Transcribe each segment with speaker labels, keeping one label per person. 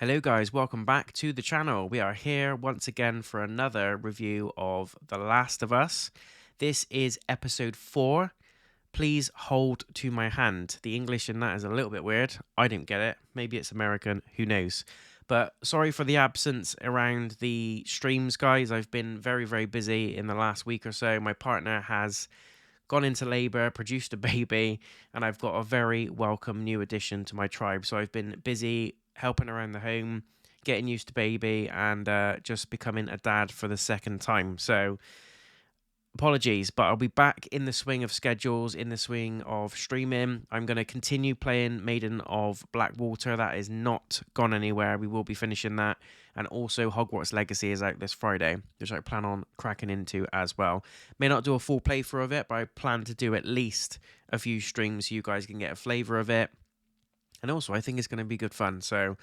Speaker 1: Hello guys, welcome back to the channel. We are here once again for another review of The Last of Us. This is episode 4. Please hold to my hand. The English in that is a little bit weird. I didn't get it. Maybe it's American, who knows. But sorry for the absence around the streams, guys. I've been very busy in the last week or so. My partner has gone into labor, produced a baby, and I've got a very welcome new addition to my tribe. So I've been busy helping around the home, getting used to baby, and just becoming a dad for the second time. So apologies, but I'll be back in the swing of schedules, in the swing of streaming. I'm going to continue playing Maiden of Blackwater. That is not gone anywhere. We will be finishing that. And also Hogwarts Legacy is out this Friday, which I plan on cracking into as well. May not do a full playthrough of it, but I plan to do at least a few streams so you guys can get a flavour of it. And also, I think it's going to be good fun, so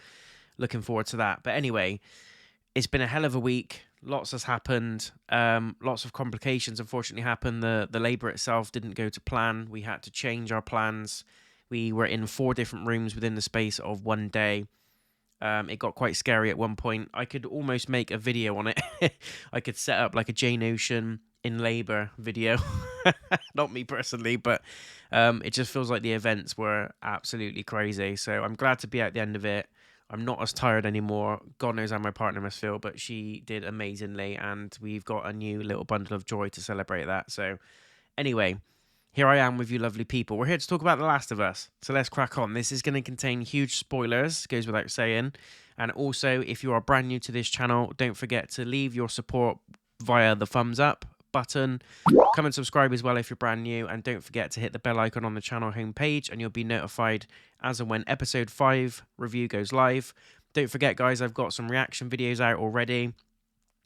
Speaker 1: looking forward to that. But anyway, it's been a hell of a week. Lots has happened. Lots of complications, unfortunately, happened. The labour itself didn't go to plan. We had to change our plans. We were in 4 different rooms within the space of one day. It got quite scary at one point. I could almost make a video on it. I could set up like a Jane Ocean in labour video. Not me personally, but it just feels like the events were absolutely crazy. So I'm glad to be at the end of it. I'm not as tired anymore. God knows how my partner must feel, but she did amazingly, and we've got a new little bundle of joy to celebrate that. So anyway, here I am with you lovely people. We're here to talk about The Last of Us. So let's crack on. This is going to contain huge spoilers, goes without saying. And also, if you are brand new to this channel, don't forget to leave your support via the thumbs up button. Come and subscribe as well if you're brand new, and don't forget to hit the bell icon on the channel homepage and you'll be notified as and when episode 5 review goes live. Don't forget, guys, I've got some reaction videos out already.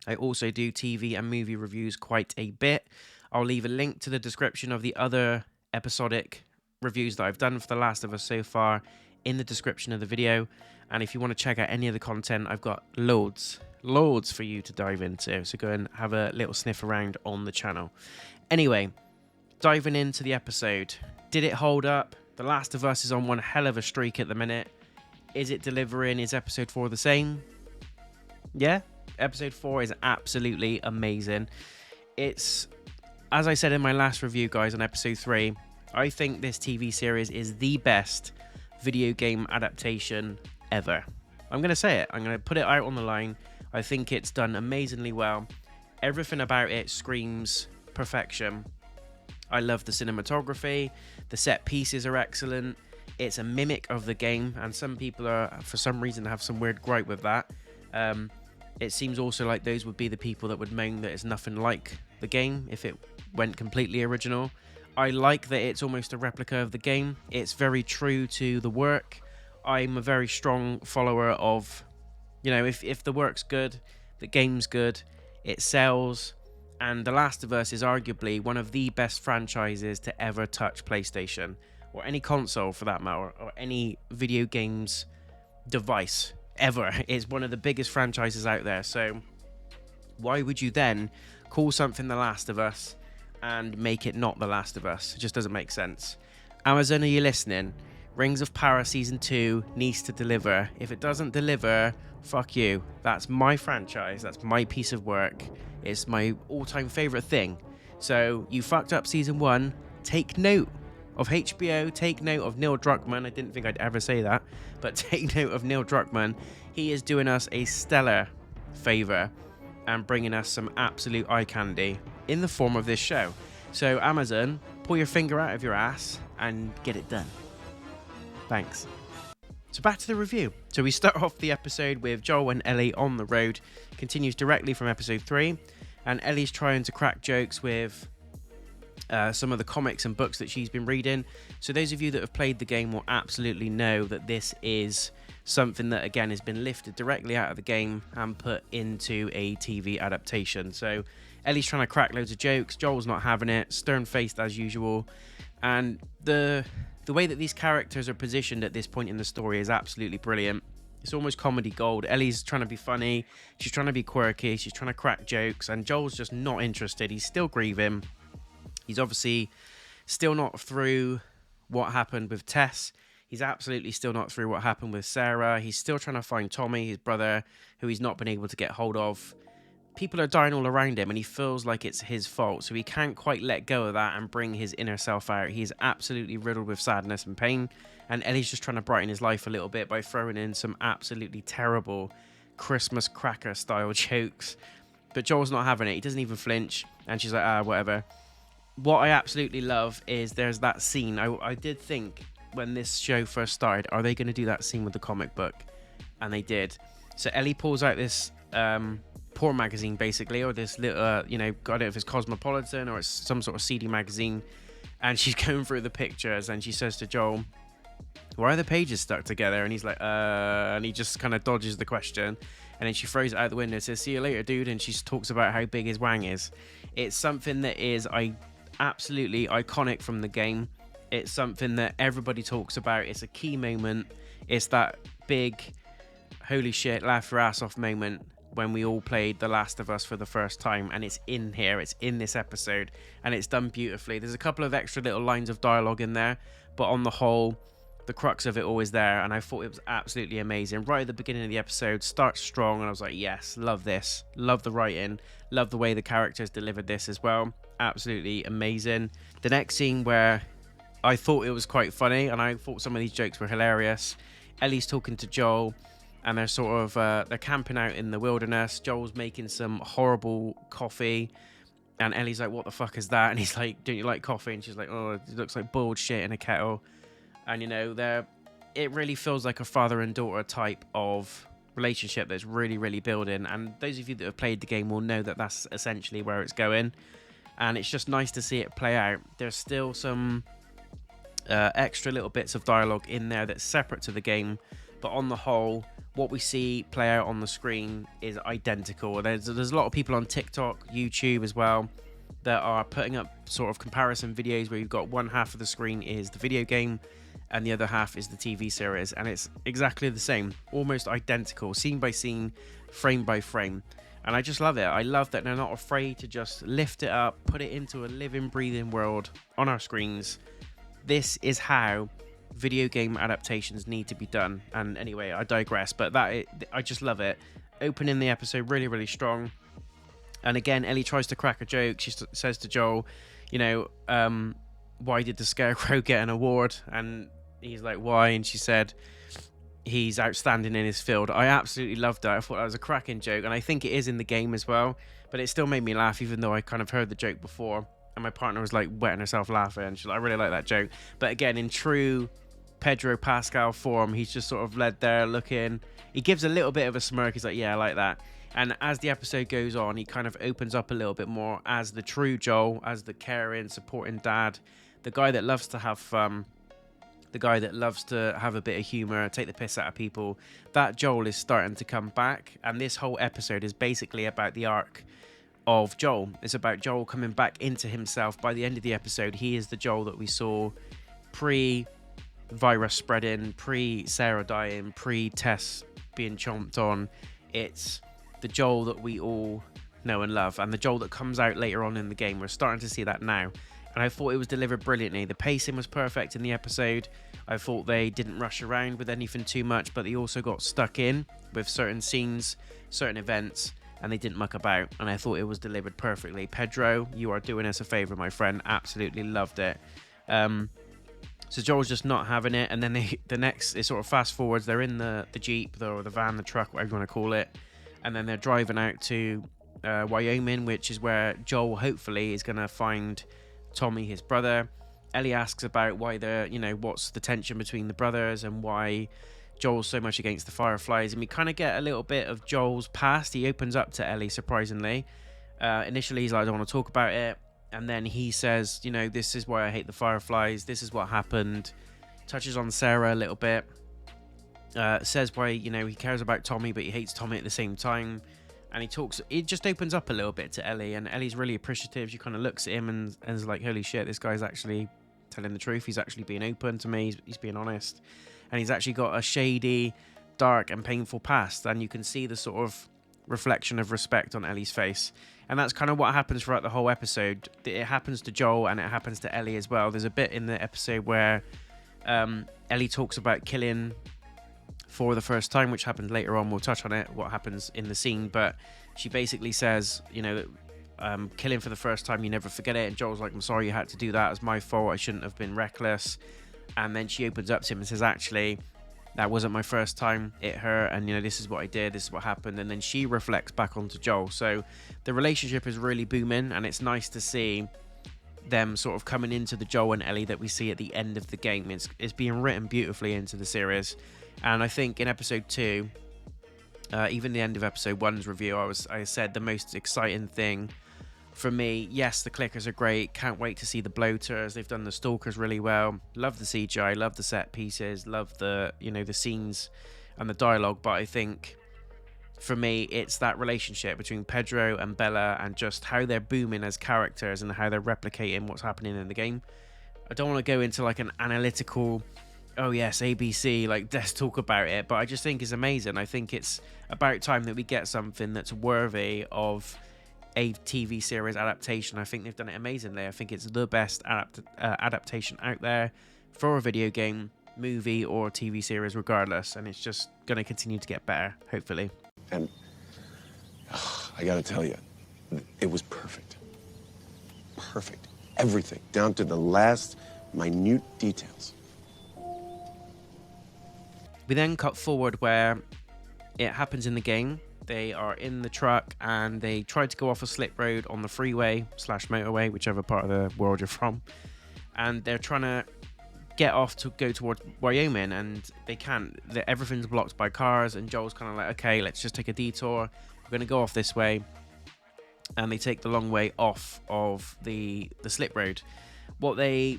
Speaker 1: I also do TV and movie reviews quite a bit. I'll leave a link to the description of the other episodic reviews that I've done for The Last of Us so far in the description of the video. And if you want to check out any of the content, I've got loads for you to dive into. So go and have a little sniff around on the channel. Anyway, diving into the episode. Did it hold up? The Last of Us is on one hell of a streak at the minute. Is it delivering? Is episode 4 the same? Yeah, episode 4 is absolutely amazing. It's, as I said in my last review, guys, on episode 3, I think this TV series is the best video game adaptation ever. I'm going to say it. I'm going to put it out on the line. I think it's done amazingly well. Everything about it screams perfection. I love the cinematography. The set pieces are excellent. It's a mimic of the game, and some people are, for some reason, have some weird gripe with that. It seems also like those would be the people that would moan that it's nothing like the game if it went completely original. I like that it's almost a replica of the game. It's very true to the work. I'm a very strong follower of, you know, if the work's good, the game's good, it sells, and The Last of Us is arguably one of the best franchises to ever touch PlayStation, or any console for that matter, or any video games device ever. It's one of the biggest franchises out there, so why would you then call something The Last of Us and make it not The Last of Us? It just doesn't make sense. Amazon, are you listening? Rings of Power Season 2 needs to deliver. If it doesn't deliver, fuck you. That's my franchise. That's my piece of work. It's my all-time favourite thing. So you fucked up Season 1. Take note of HBO. Take note of Neil Druckmann. I didn't think I'd ever say that. But take note of Neil Druckmann. He is doing us a stellar favour and bringing us some absolute eye candy in the form of this show. So Amazon, pull your finger out of your ass and get it done. Thanks. So back to the review. So we start off the episode with Joel and Ellie on the road. Continues directly from episode 3. And Ellie's trying to crack jokes with some of the comics and books that she's been reading. So those of you that have played the game will absolutely know that this is something that, again, has been lifted directly out of the game and put into a TV adaptation. So Ellie's trying to crack loads of jokes. Joel's not having it. Stern-faced as usual. And the way that these characters are positioned at this point in the story is absolutely brilliant. It's almost comedy gold. Ellie's trying to be funny. She's trying to be quirky. She's trying to crack jokes. And Joel's just not interested. He's still grieving. He's obviously still not through what happened with Tess. He's absolutely still not through what happened with Sarah. He's still trying to find Tommy, his brother, who he's not been able to get hold of. People are dying all around him and he feels like it's his fault, so he can't quite let go of that and bring his inner self out. He's absolutely riddled with sadness and pain, and Ellie's just trying to brighten his life a little bit by throwing in some absolutely terrible Christmas cracker style jokes. But Joel's not having it. He doesn't even flinch, and she's like, whatever. What I absolutely love is there's that scene. I did think when this show first started, are they going to do that scene with the comic book? And they did. So Ellie pulls out this porn magazine, basically, or this little, I don't know if it's Cosmopolitan or it's some sort of seedy magazine, and she's going through the pictures, and she says to Joel, why are the pages stuck together? And he's like, and he just kind of dodges the question, and then she throws it out the window and says, see you later, dude, and she talks about how big his wang is. It's something that is absolutely iconic from the game. It's something that everybody talks about. It's a key moment. It's that big, holy shit, laugh your ass off moment when we all played The Last of Us for the first time, and it's in here, it's in this episode, and it's done beautifully. There's a couple of extra little lines of dialogue in there, but on the whole, the crux of it all is there, and I thought it was absolutely amazing. Right at the beginning of the episode, starts strong, and I was like, yes, love this, love the writing, love the way the characters delivered this as well. Absolutely amazing. The next scene where I thought it was quite funny, and I thought some of these jokes were hilarious. Ellie's talking to Joel, and they're sort of they're camping out in the wilderness. Joel's making some horrible coffee, and Ellie's like, what the fuck is that? And he's like, don't you like coffee? And she's like, oh, it looks like boiled shit in a kettle. And it really feels like a father and daughter type of relationship that's really, really building. And those of you that have played the game will know that that's essentially where it's going, and it's just nice to see it play out. There's still some extra little bits of dialogue in there that's separate to the game, but on the whole, what we see play out on the screen is identical. There's a lot of people on TikTok, YouTube as well, that are putting up sort of comparison videos where you've got one half of the screen is the video game and the other half is the TV series, and it's exactly the same, almost identical, scene by scene, frame by frame. And I just love it. I love that they're not afraid to just lift it up, put it into a living, breathing world on our screens. This is how video game adaptations need to be done. And anyway, I digress, but I just love it. Opening the episode really, really strong. And again, Ellie tries to crack a joke. She says to Joel, why did the Scarecrow get an award? And he's like, why? And she said, he's outstanding in his field. I absolutely loved that. I thought that was a cracking joke, and I think it is in the game as well, but it still made me laugh, even though I kind of heard the joke before, and my partner was like wetting herself laughing, and she's like, I really like that joke. But again, in true Pedro Pascal form, he's just sort of led there looking. He gives a little bit of a smirk. He's like, yeah, I like that. And as the episode goes on, he kind of opens up a little bit more as the true Joel, as the caring, supporting dad, the guy that loves to have fun, the guy that loves to have a bit of humor, take the piss out of people. That Joel is starting to come back, and this whole episode is basically about the arc of Joel. It's about Joel coming back into himself. By the end of the episode, he is the Joel that we saw pre-virus spreading, pre-Sarah dying, pre-Tess being chomped on. It's the Joel that we all know and love, and the Joel that comes out later on in the game. We're starting to see that now, and I thought it was delivered brilliantly. The pacing was perfect in the episode. I thought they didn't rush around with anything too much, but they also got stuck in with certain scenes, certain events, and they didn't muck about, and I thought it was delivered perfectly. Pedro, you are doing us a favor, my friend. Absolutely loved it. So Joel's just not having it, and then it sort of fast forwards. They're in the Jeep, or the van, the truck, whatever you want to call it, and then they're driving out to Wyoming, which is where Joel hopefully is going to find Tommy, his brother. Ellie asks about why what's the tension between the brothers and why Joel's so much against the Fireflies, and we kind of get a little bit of Joel's past. He opens up to Ellie, surprisingly. Initially he's like, I don't want to talk about it, and then he says, this is why I hate the Fireflies, this is what happened. Touches on Sarah a little bit. Says why he cares about Tommy, but he hates Tommy at the same time. And it just opens up a little bit to Ellie, and Ellie's really appreciative. She kind of looks at him and is like, holy shit, this guy's actually telling the truth. He's actually being open to me. He's being honest. And he's actually got a shady, dark, and painful past. And you can see the sort of reflection of respect on Ellie's face. And that's kind of what happens throughout the whole episode. It happens to Joel, and it happens to Ellie as well. There's a bit in the episode where Ellie talks about killing for the first time, which happened later on. We'll touch on it, what happens in the scene, but she basically says, you know, killing for the first time, you never forget it. And Joel's like, I'm sorry you had to do that, it was my fault, I shouldn't have been reckless. And then she opens up to him and says, actually, that wasn't my first time, it hurt, and you know, this is what I did, this is what happened. And then she reflects back onto Joel. So the relationship is really booming, and it's nice to see them sort of coming into the Joel and Ellie that we see at the end of the game. It's being written beautifully into the series. And I think in episode 2, even the end of episode 1's review, I said the most exciting thing for me, yes, the clickers are great, can't wait to see the bloaters, they've done the stalkers really well, love the CGI, love the set pieces, love the, you know, the scenes and the dialogue. But I think for me, it's that relationship between Pedro and Bella, and just how they're booming as characters and how they're replicating what's happening in the game. I don't want to go into like an analytical, oh yes, ABC, like let's talk about it, but I just think it's amazing. I think it's about time that we get something that's worthy of a TV series adaptation. I think they've done it amazingly. I think it's the best adaptation out there for a video game, movie, or TV series regardless, and it's just going to continue to get better, hopefully.
Speaker 2: And I gotta tell you, it was perfect. Perfect. Everything, down to the last minute details.
Speaker 1: We then cut forward where it happens in the game. They are in the truck and they try to go off a slip road on the freeway / motorway, whichever part of the world you're from. And they're trying to get off to go toward Wyoming, and they can't. Everything's blocked by cars, and Joel's kind of like, okay, let's just take a detour. We're going to go off this way. And they take the long way off of the slip road. What they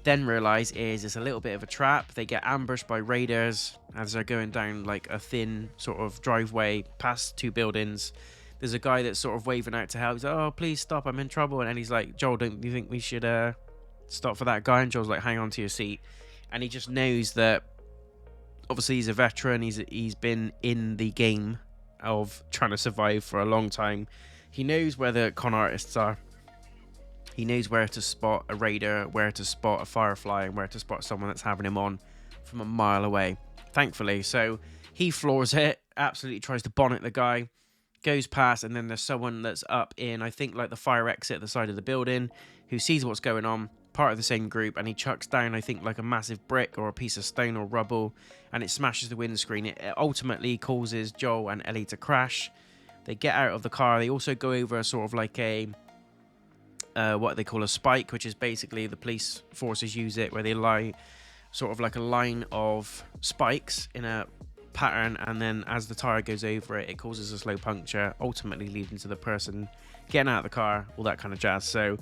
Speaker 1: then realize is it's a little bit of a trap. They get ambushed by raiders as they're going down like a thin sort of driveway past 2 buildings. There's a guy that's sort of waving out to help. He's like, oh, please stop, I'm in trouble. And he's like, Joel, don't you think we should stop for that guy? And Joel's like, hang on to your seat. And he just knows that obviously he's a veteran. He's been in the game of trying to survive for a long time. He knows where the con artists are. He knows where to spot a raider, where to spot a firefly, and where to spot someone that's having him on from a mile away, thankfully. So he floors it, absolutely tries to bonnet the guy, goes past, and then there's someone that's up in, I think, like the fire exit at the side of the building, who sees what's going on, part of the same group, and he chucks down, I think, like a massive brick or a piece of stone or rubble, and it smashes the windscreen. It ultimately causes Joel and Ellie to crash. They get out of the car. They also go over sort of like a what they call a spike, which is basically the police forces use it, where they lie sort of like a line of spikes in a pattern, and then as the tire goes over it, it causes a slow puncture, ultimately leading to the person getting out of the car, all that kind of jazz. So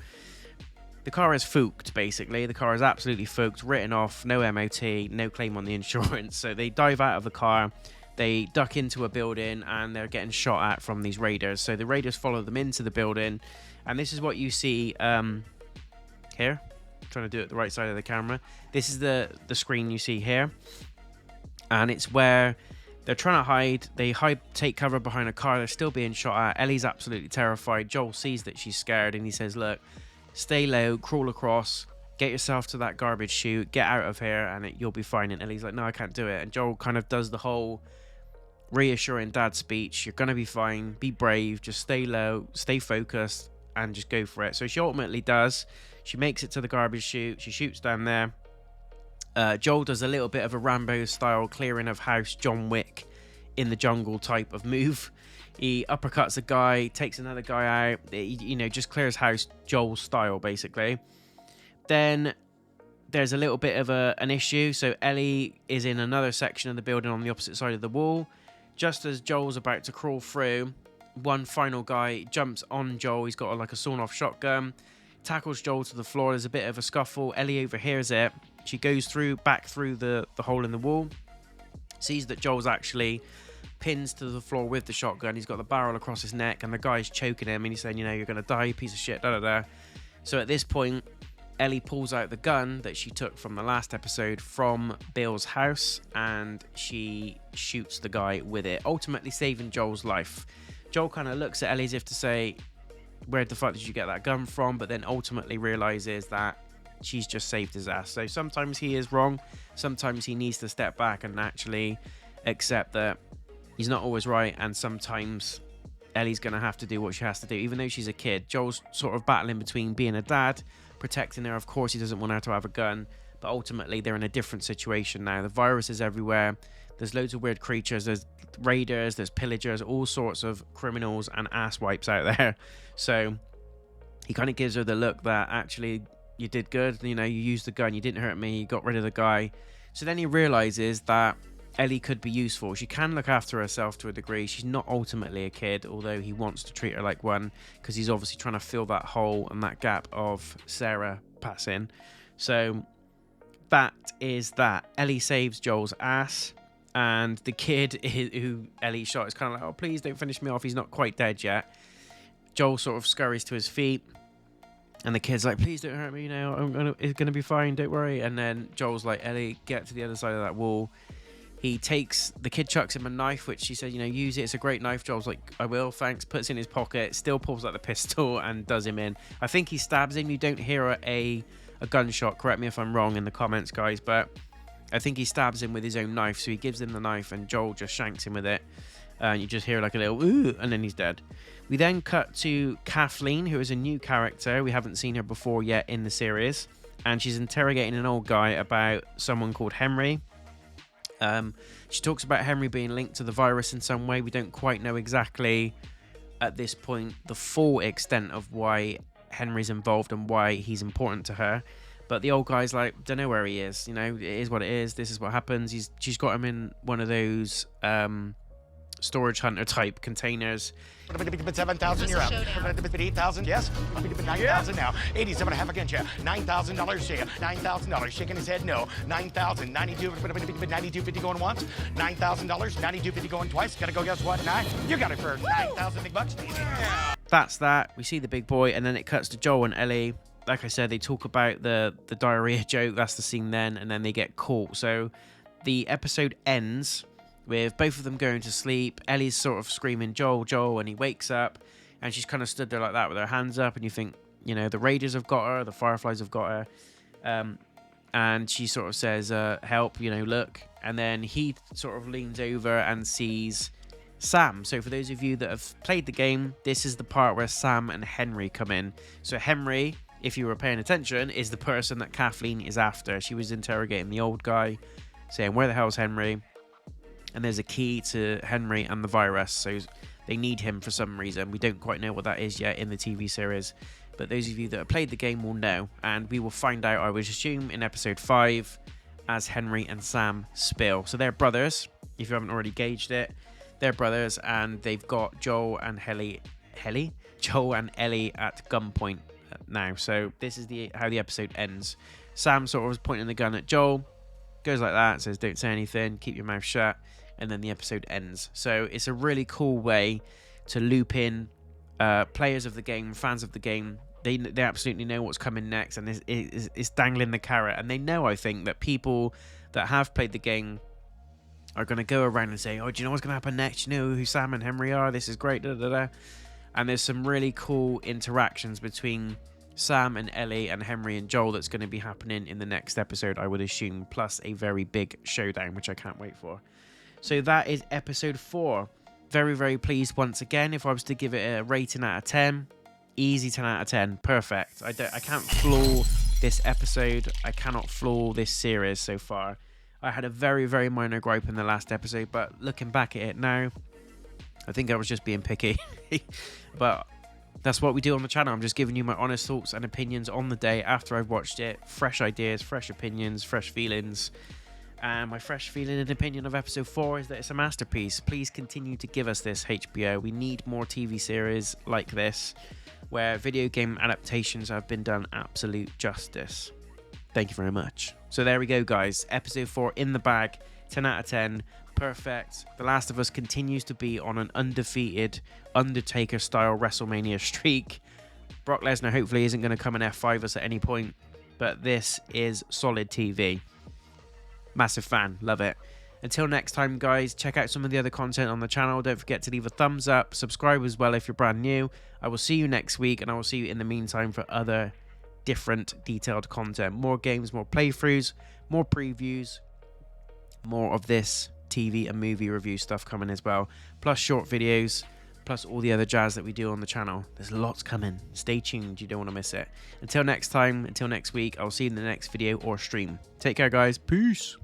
Speaker 1: the car is fooked, basically. The car is absolutely fooked, written off, no MOT, no claim on the insurance. So they dive out of the car, they duck into a building, and they're getting shot at from these raiders. So the raiders follow them into the building, and this is what you see here. I'm trying to do it the right side of the camera. This is the screen you see here, and it's where they're trying to hide. They take cover behind a car. They're still being shot at. Ellie's absolutely terrified. Joel sees that she's scared, and he says, look, stay low, crawl across, get yourself to that garbage chute, get out of here, and you'll be fine. And Ellie's like, no, I can't do it. And Joel kind of does the whole reassuring dad speech. You're going to be fine. Be brave. Just stay low, stay focused, and just go for it. So she ultimately does. She makes it to the garbage chute. She shoots down there. Joel does a little bit of a Rambo-style clearing of house, John Wick in the jungle type of move. He uppercuts a guy, takes another guy out. He, just clears house, Joel style, basically. Then there's a little bit of an issue. So Ellie is in another section of the building on the opposite side of the wall. Just as Joel's about to crawl through, one final guy jumps on Joel. He's got like a sawn-off shotgun, tackles Joel to the floor. There's a bit of a scuffle. Ellie overhears it. She goes back through the hole in the wall, sees that Joel's actually pins to the floor with the shotgun. He's got the barrel across his neck, and the guy's choking him, and he's saying, you're going to die, you piece of shit, da-da-da. So at this point, Ellie pulls out the gun that she took from the last episode from Bill's house, and she shoots the guy with it, ultimately saving Joel's life. Joel kind of looks at Ellie as if to say, where the fuck did you get that gun from? But then ultimately realizes that she's just saved his ass. So sometimes he is wrong. Sometimes he needs to step back and actually accept that he's not always right. And sometimes Ellie's going to have to do what she has to do, even though she's a kid. Joel's sort of battling between being a dad, protecting her. Of course, he doesn't want her to have a gun, but ultimately they're in a different situation now. The virus is everywhere. There's loads of weird creatures. There's raiders, there's pillagers, all sorts of criminals and asswipes out there. So he kind of gives her the look that actually you did good. You know, you used the gun, you didn't hurt me, you got rid of the guy. So then he realizes that Ellie could be useful. She can look after herself to a degree. She's not ultimately a kid, although he wants to treat her like one, because he's obviously trying to fill that hole and that gap of Sarah passing. So that is that. Ellie saves Joel's ass, and the kid who Ellie shot is kind of like, oh, please don't finish me off. He's not quite dead yet. Joel sort of scurries to his feet, and the kid's like, please don't hurt me, you know, it's going to be fine, don't worry. And then Joel's like, Ellie, get to the other side of that wall. The kid chucks him a knife, which she said, you know, use it. It's a great knife. Joel's like, I will, thanks. Puts it in his pocket, still pulls out the pistol and does him in. I think he stabs him. You don't hear a gunshot. Correct me if I'm wrong in the comments, guys. But I think he stabs him with his own knife. So he gives him the knife and Joel just shanks him with it. And you just hear like a little, ooh, and then he's dead. We then cut to Kathleen, who is a new character. We haven't seen her before yet in the series. And she's interrogating an old guy about someone called Henry. She talks about Henry being linked to the virus in some way. We don't quite know exactly at this point the full extent of why Henry's involved and why he's important to her. But the old guy's like, don't know where he is. You know, it is what it is. This is what happens. She's got him in one of those storage hunter type containers.
Speaker 3: 7,000, you're out. 8,000, yes. 9,000 now. 87 and a half against you. $9,000 shaking. $9,000 shaking his head no. 9,000. 92.50 going once. $9,000. 92.50 going twice. Gotta go. Guess what? You got it for 9,000 big bucks.
Speaker 1: That's that. We see the big boy, and then it cuts to Joel and Ellie. Like I said, they talk about the diarrhea joke. That's the scene then, and then they get caught. So the episode ends with both of them going to sleep. Ellie's sort of screaming, Joel, Joel, and he wakes up, and she's kind of stood there like that with her hands up, and you think, you know, the Raiders have got her, the Fireflies have got her, and she sort of says, help, you know, look, and then he sort of leans over and sees Sam. So for those of you that have played the game, this is the part where Sam and Henry come in. So Henry, if you were paying attention, is the person that Kathleen is after. She was interrogating the old guy, saying, where the hell's Henry? And there's a key to Henry and the virus, so they need him for some reason. We don't quite know what that is yet in the TV series, but those of you that have played the game will know, and we will find out, I would assume, in episode 5, as Henry and Sam spill. So they're brothers, if you haven't already gauged it. They're brothers, and they've got Joel and Ellie at gunpoint now. So this is how the episode ends. Sam sort of was pointing the gun at Joel, goes like that, says, don't say anything, keep your mouth shut. And then the episode ends. So it's a really cool way to loop in players of the game, fans of the game. They absolutely know what's coming next, and it's dangling the carrot. And they know, I think, that people that have played the game are going to go around and say, oh, do you know what's going to happen next? You know who Sam and Henry are? This is great. Da, da, da. And there's some really cool interactions between Sam and Ellie and Henry and Joel that's going to be happening in the next episode, I would assume, plus a very big showdown, which I can't wait for. So that is episode 4. Very, very pleased once again. If I was to give it a rating out of 10, easy 10 out of 10. Perfect. I can't flaw this episode. I cannot flaw this series so far. I had a very, very minor gripe in the last episode, but looking back at it now, I think I was just being picky. But that's what we do on the channel. I'm just giving you my honest thoughts and opinions on the day after I've watched it. Fresh ideas, fresh opinions, fresh feelings. And my fresh feeling and opinion of episode 4 is that it's a masterpiece. Please continue to give us this, HBO. We need more TV series like this, where video game adaptations have been done absolute justice. Thank you very much. So there we go, guys. Episode 4 in the bag. 10 out of 10. Perfect. The Last of Us continues to be on an undefeated Undertaker-style WrestleMania streak. Brock Lesnar hopefully isn't going to come and F5 us at any point, but this is solid TV. Massive fan. Love it. Until next time, guys, check out some of the other content on the channel. Don't forget to leave a thumbs up. Subscribe as well if you're brand new. I will see you next week, and I will see you in the meantime for other different detailed content. More games, more playthroughs, more previews, more of this TV and movie review stuff coming as well, plus short videos, plus all the other jazz that we do on the channel. There's lots coming. Stay tuned, you don't want to miss it. Until next time, until next week, I'll see you in the next video or stream. Take care, guys. Peace.